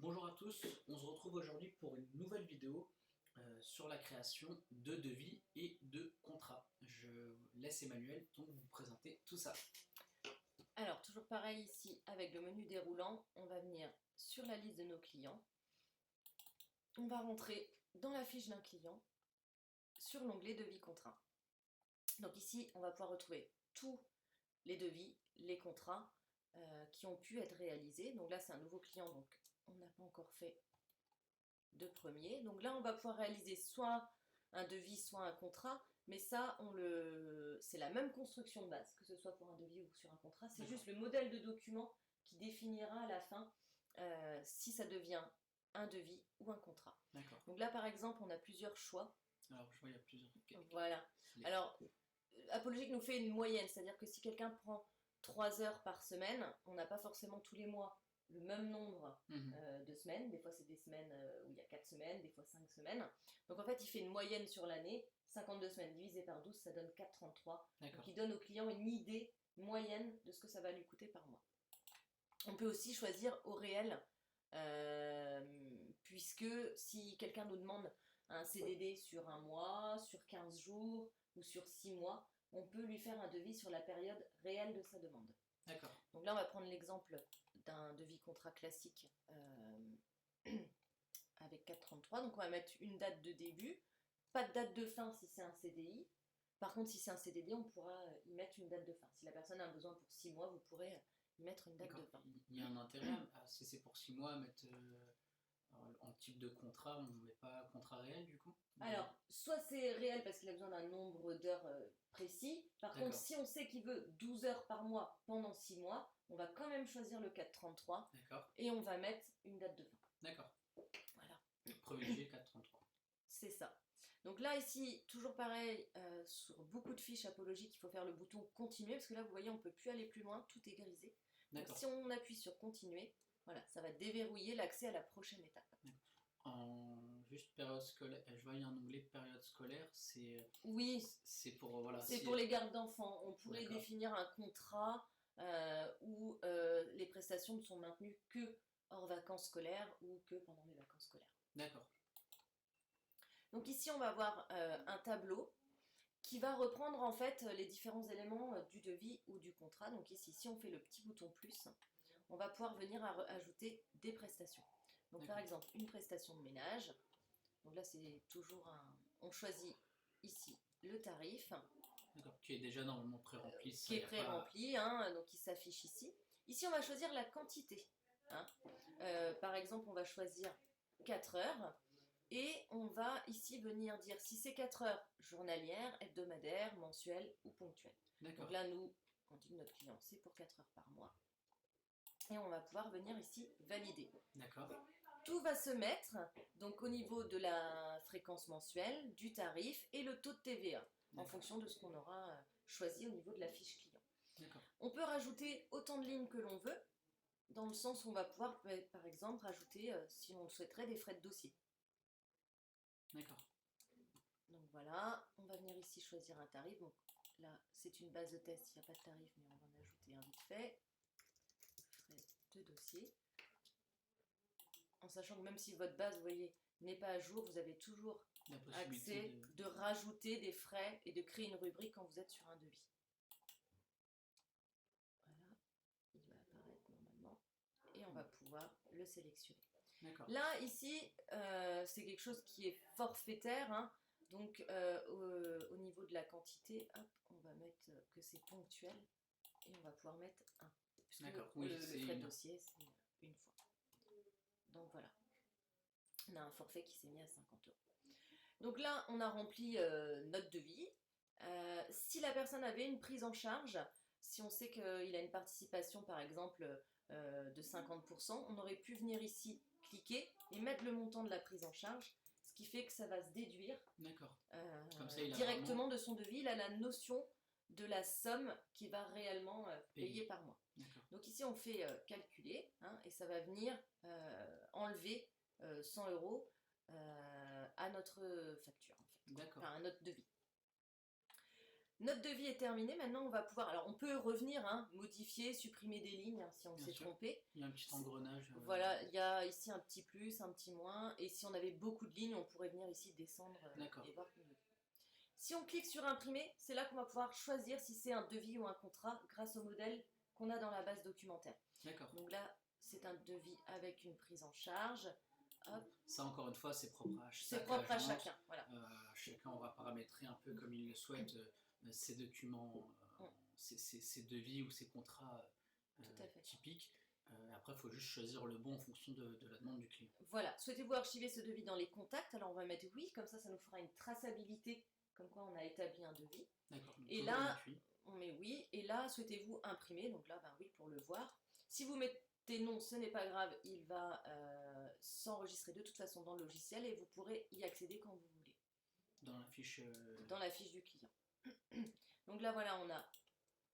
Bonjour à tous, on se retrouve aujourd'hui pour une nouvelle vidéo sur la création de devis et de contrats. Je laisse Emmanuel donc vous présenter tout ça. Alors, toujours pareil ici, avec le menu déroulant, on va venir sur la liste de nos clients. On va rentrer dans la fiche d'un client sur l'onglet devis contrat. Donc ici, on va pouvoir retrouver tous les devis, les contrats qui ont pu être réalisés. Donc là, c'est un nouveau client, donc on n'a pas encore fait de premier. Donc là, on va pouvoir réaliser soit un devis, soit un contrat, mais ça, c'est la même construction de base, que ce soit pour un devis ou sur un contrat. C'est juste le modèle de document qui définira à la fin si ça devient un devis ou un contrat. Donc là, par exemple, on a plusieurs choix. Alors, je vois, il y a plusieurs. Voilà. Alors, Apologique nous fait une moyenne, c'est-à-dire que si quelqu'un prend 3 heures par semaine, on n'a pas forcément tous les mois le même nombre de semaines. Des fois, c'est des semaines où il y a 4 semaines, des fois 5 semaines. Donc en fait, il fait une moyenne sur l'année. 52 semaines divisé par 12, ça donne 4,33. Donc il donne au client une idée moyenne de ce que ça va lui coûter par mois. On peut aussi choisir au réel, puisque si quelqu'un nous demande un CDD sur un mois, sur 15 jours ou sur 6 mois, on peut lui faire un devis sur la période réelle de sa demande. D'accord. Donc là, on va prendre l'exemple d'un devis contrat classique avec 4,33. Donc on va mettre une date de début, pas de date de fin si c'est un CDI. Par contre, si c'est un CDD, on pourra y mettre une date de fin. Si la personne a un besoin pour 6 mois, vous pourrez y mettre une date de fin. Il y a un intérêt, si c'est pour 6 mois, à mettre en type de contrat, on ne met pas contrat réel du coup? Alors, soit c'est réel parce qu'il a besoin d'un nombre d'heures précis. Par contre, si on sait qu'il veut 12 heures par mois pendant 6 mois, on va quand même choisir le 4,33 et on va mettre une date de fin. D'accord. Voilà. Privilégier 4,33. C'est ça. Donc là, ici, toujours pareil, sur beaucoup de fiches apologiques, il faut faire le bouton continuer parce que là, vous voyez, on ne peut plus aller plus loin, tout est grisé. Donc si on appuie sur continuer, voilà, ça va déverrouiller l'accès à la prochaine étape. En juste période scolaire, je vois il y a un onglet période scolaire, c'est oui, c'est pour voilà, c'est pour les gardes d'enfants. On pourrait définir un contrat où les prestations ne sont maintenues que hors vacances scolaires ou que pendant les vacances scolaires. D'accord. Donc ici, on va avoir un tableau qui va reprendre en fait les différents éléments du devis ou du contrat. Donc ici, si on fait le petit bouton plus, on va pouvoir venir ajouter des prestations. Donc par exemple, une prestation de ménage. Donc là, c'est toujours un... On choisit ici le tarif. D'accord, qui est déjà normalement pré-rempli. Qui est pré-rempli, hein, donc il s'affiche ici. Ici, on va choisir la quantité. Hein. Par exemple, on va choisir 4 heures. Et on va ici venir dire si c'est 4 heures journalières, hebdomadaires, mensuelles ou ponctuelles. Donc là, nous, on dit que notre client, c'est pour 4 heures par mois. Et on va pouvoir venir ici valider. D'accord. Tout va se mettre donc au niveau de la fréquence mensuelle, du tarif et le taux de TVA en fonction de ce qu'on aura choisi au niveau de la fiche client. On peut rajouter autant de lignes que l'on veut, dans le sens où on va pouvoir, par exemple, rajouter, si on le souhaiterait, des frais de dossier. D'accord. Donc voilà, on va venir ici choisir un tarif. Donc là, c'est une base de test, il n'y a pas de tarif, mais on va en ajouter un vite fait. Frais de dossier. En sachant que même si votre base, vous voyez, n'est pas à jour, vous avez toujours accès de rajouter des frais et de créer une rubrique quand vous êtes sur un devis. Voilà, il va apparaître normalement et on va pouvoir le sélectionner. Là, ici, c'est quelque chose qui est forfaitaire, hein. Donc au niveau de la quantité, hop, on va mettre que c'est ponctuel et on va pouvoir mettre 1. D'accord, oui, le frais de dossier, c'est une fois. Donc voilà, on a un forfait qui s'est mis à 50 euros. Donc là, on a rempli notre devis. Si la personne avait une prise en charge, si on sait qu'il a une participation par exemple de 50%, on aurait pu venir ici, cliquer et mettre le montant de la prise en charge, ce qui fait que ça va se déduire directement de son devis. Il a la notion de la somme qu'il va réellement payer par mois. Donc ici, on fait calculer, hein, et ça va venir enlever 100 euros à notre facture, en fait. Enfin, à notre devis. Notre devis est terminé, maintenant on va pouvoir, alors on peut revenir, hein, modifier, supprimer des lignes hein, si on s'est trompé. Il y a un petit engrenage. Voilà, il y a ici un petit plus, un petit moins, et si on avait beaucoup de lignes, on pourrait venir ici descendre et voir. Si on clique sur imprimer, c'est là qu'on va pouvoir choisir si c'est un devis ou un contrat grâce au modèle qu'on a dans la base documentaire. D'accord. Donc là, c'est un devis avec une prise en charge. Hop. Ça, encore une fois, c'est propre à chaque C'est propre agence. à chacun. Voilà. Chacun aura paramétré un peu comme il le souhaite ces documents, ces devis ou ces contrats typiques. Après, il faut juste choisir le bon en fonction de la demande du client. Voilà. Souhaitez-vous archiver ce devis dans les contacts? Alors, on va mettre oui, comme ça nous fera une traçabilité, comme quoi on a établi un devis. D'accord. Et là, on met oui. Et là, souhaitez-vous imprimer? Donc là, ben oui, pour le voir. Si vous mettez non, ce n'est pas grave, il va s'enregistrer de toute façon dans le logiciel et vous pourrez y accéder quand vous voulez. Dans la fiche Dans la fiche du client. Donc là, voilà, on a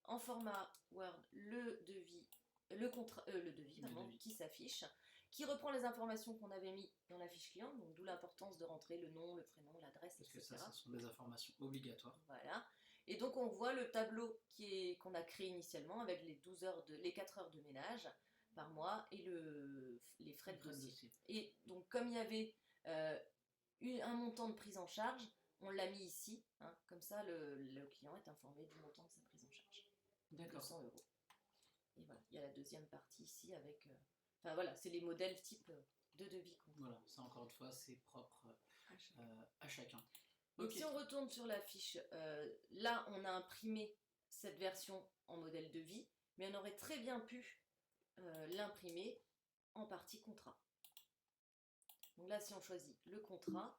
en format Word le devis, le devis qui s'affiche, qui reprend les informations qu'on avait mis dans la fiche client, donc d'où l'importance de rentrer le nom, le prénom, l'adresse, etc. Parce que ça, ce sont des informations obligatoires. Voilà. Et donc on voit le tableau qu'on a créé initialement avec les 4 heures de ménage par mois et les frais de dossier. Et donc comme il y avait un montant de prise en charge, on l'a mis ici, hein, comme ça le client est informé du montant de sa prise en charge. D'accord. 200 €. Et voilà, il y a la deuxième partie ici avec... Enfin voilà, c'est les modèles type de devis. Voilà, ça encore une fois, c'est propre à chacun. Donc si on retourne sur la fiche, là on a imprimé cette version en modèle devis, mais on aurait très bien pu l'imprimer en partie contrat. Donc là si on choisit le contrat,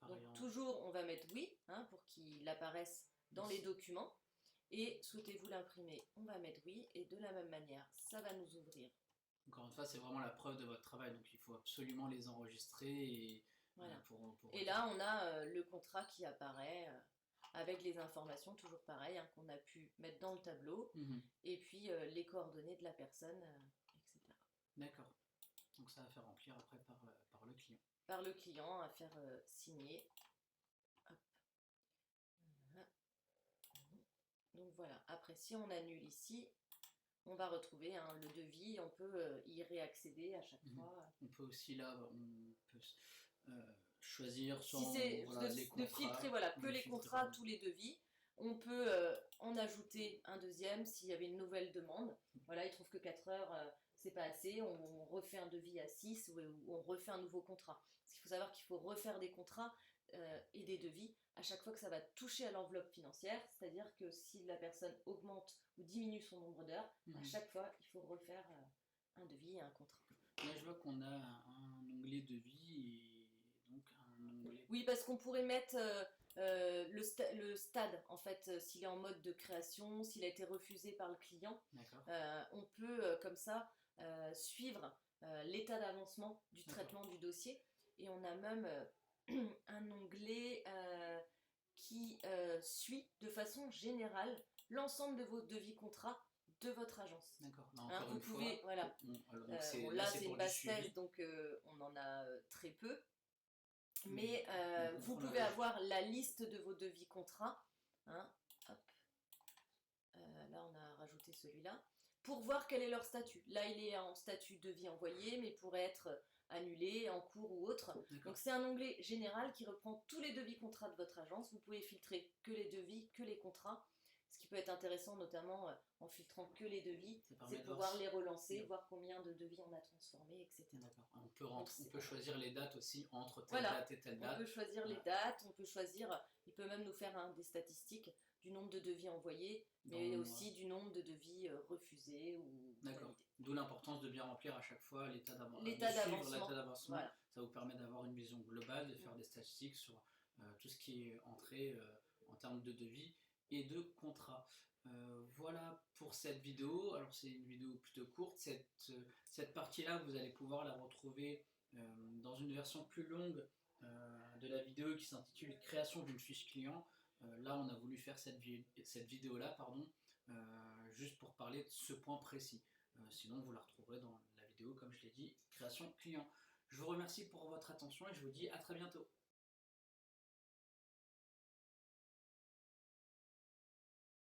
donc toujours on va mettre oui, hein, pour qu'il apparaisse dans les documents, et souhaitez-vous l'imprimer, on va mettre oui, et de la même manière, ça va nous ouvrir. Encore une fois, c'est vraiment la preuve de votre travail, donc il faut absolument les enregistrer et... Voilà. Et là, on a le contrat qui apparaît avec les informations, toujours pareil, hein, qu'on a pu mettre dans le tableau, et puis les coordonnées de la personne, etc. D'accord. Donc ça va faire remplir après par le client. Par le client, à faire signer. Hop. Voilà. Donc voilà. Après, si on annule ici, on va retrouver hein, le devis, on peut y réaccéder à chaque fois. On peut aussi là, on peut... choisir si c'est de filtrer voilà, que les contrats, tous les devis. On peut en ajouter un deuxième s'il y avait une nouvelle demande. Voilà, il trouve que 4 heures, c'est pas assez. On refait un devis à 6 ou on refait un nouveau contrat. Parce qu'il faut savoir qu'il faut refaire des contrats et des devis à chaque fois que ça va toucher à l'enveloppe financière. C'est-à-dire que si la personne augmente ou diminue son nombre d'heures, à chaque fois, il faut refaire un devis et un contrat. Là, je vois qu'on a un onglet devis et donc un onglet... Oui, parce qu'on pourrait mettre le stade, en fait, s'il est en mode de création, s'il a été refusé par le client. On peut, comme ça, suivre l'état d'avancement du traitement du dossier. Et on a même un onglet qui suit de façon générale l'ensemble de vos devis contrats de votre agence. D'accord. Hein, vous pouvez, voilà. Là, c'est une base test, donc on en a très peu. Mais vous pouvez avoir la liste de vos devis contrats. Hein, hop. Là, on a rajouté celui-là. Pour voir quel est leur statut. Là, il est en statut devis envoyé, mais pourrait être annulé, en cours ou autre. Donc, c'est un onglet général qui reprend tous les devis contrats de votre agence. Vous pouvez filtrer que les devis, que les contrats. Ce qui peut être intéressant, notamment en filtrant que les devis, c'est pouvoir les relancer, voir combien de devis on a transformé, etc. On peut choisir les dates aussi entre telle date et telle date. On peut choisir les dates, on peut choisir, il peut même nous faire des statistiques du nombre de devis envoyés, mais aussi du nombre de devis refusés ou validés. D'où l'importance de bien remplir à chaque fois l'état d'avancement. Voilà. Ça vous permet d'avoir une vision globale, de faire des statistiques sur tout ce qui est entré en termes de devis et de contrat. Voilà pour cette vidéo. Alors c'est une vidéo plutôt courte. Cette partie-là, vous allez pouvoir la retrouver dans une version plus longue de la vidéo qui s'intitule Création d'une fiche client. Là, on a voulu faire cette vidéo-là, juste pour parler de ce point précis. Sinon, vous la retrouverez dans la vidéo, comme je l'ai dit, Création client. Je vous remercie pour votre attention et je vous dis à très bientôt.